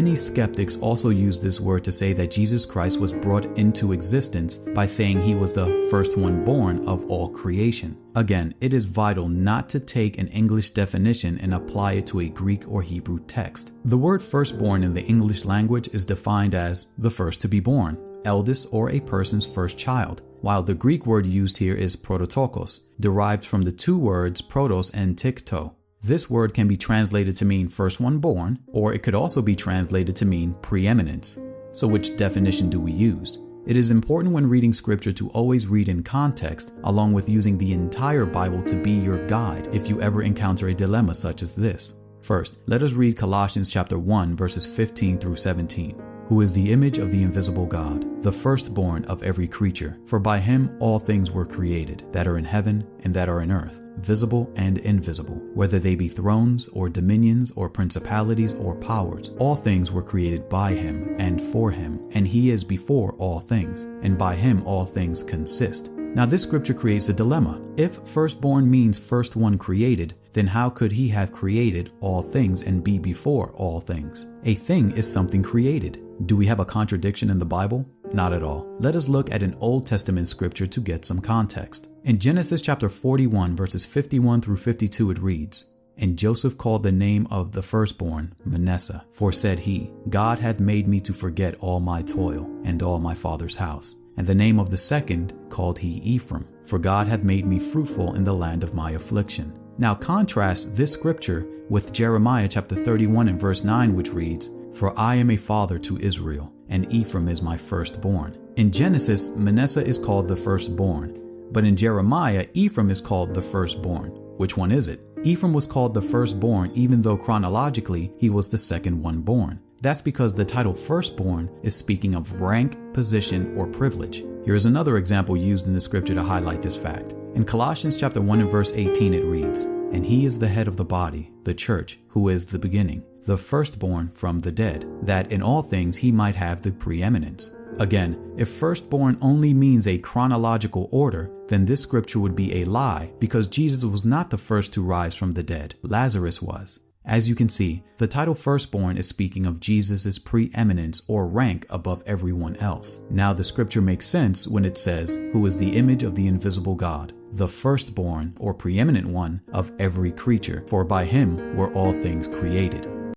Many skeptics also use this word to say that Jesus Christ was brought into existence by saying he was the first one born of all creation. Again, it is vital not to take an English definition and apply it to a Greek or Hebrew text. The word firstborn in the English language is defined as the first to be born, eldest, or a person's first child, while the Greek word used here is prototokos, derived from the two words protos and tikto. This word can be translated to mean first one born, or it could also be translated to mean preeminence. So which definition do we use? It is important when reading scripture to always read in context, along with using the entire Bible to be your guide if you ever encounter a dilemma such as this. First, let us read Colossians chapter 1 verses 15 through 17. Who is the image of the invisible God, the firstborn of every creature. For by him all things were created, that are in heaven and that are in earth, visible and invisible, whether they be thrones or dominions or principalities or powers. All things were created by him and for him, and he is before all things, and by him all things consist. Now this scripture creates a dilemma. If firstborn means first one created, then how could he have created all things and be before all things? A thing is something created. Do we have a contradiction in the Bible? Not at all. Let us look at an Old Testament scripture to get some context. In Genesis chapter 41 verses 51 through 52 it reads, And Joseph called the name of the firstborn Manasseh, for said he, God hath made me to forget all my toil and all my father's house. And the name of the second called he Ephraim, for God hath made me fruitful in the land of my affliction. Now contrast this scripture with Jeremiah chapter 31 and verse 9, which reads, For I am a father to Israel, and Ephraim is my firstborn. In Genesis, Manasseh is called the firstborn, but in Jeremiah, Ephraim is called the firstborn. Which one is it? Ephraim was called the firstborn even though chronologically he was the second one born. That's because the title firstborn is speaking of rank, position, or privilege. Here's another example used in the scripture to highlight this fact. In Colossians chapter 1 and verse 18 it reads, And he is the head of the body, the church, who is the beginning, the firstborn from the dead, that in all things he might have the preeminence. Again, if firstborn only means a chronological order, then this scripture would be a lie because Jesus was not the first to rise from the dead. Lazarus was. As you can see, the title firstborn is speaking of Jesus' preeminence or rank above everyone else. Now the scripture makes sense when it says, Who is the image of the invisible God, the firstborn or preeminent one of every creature, for by him were all things created.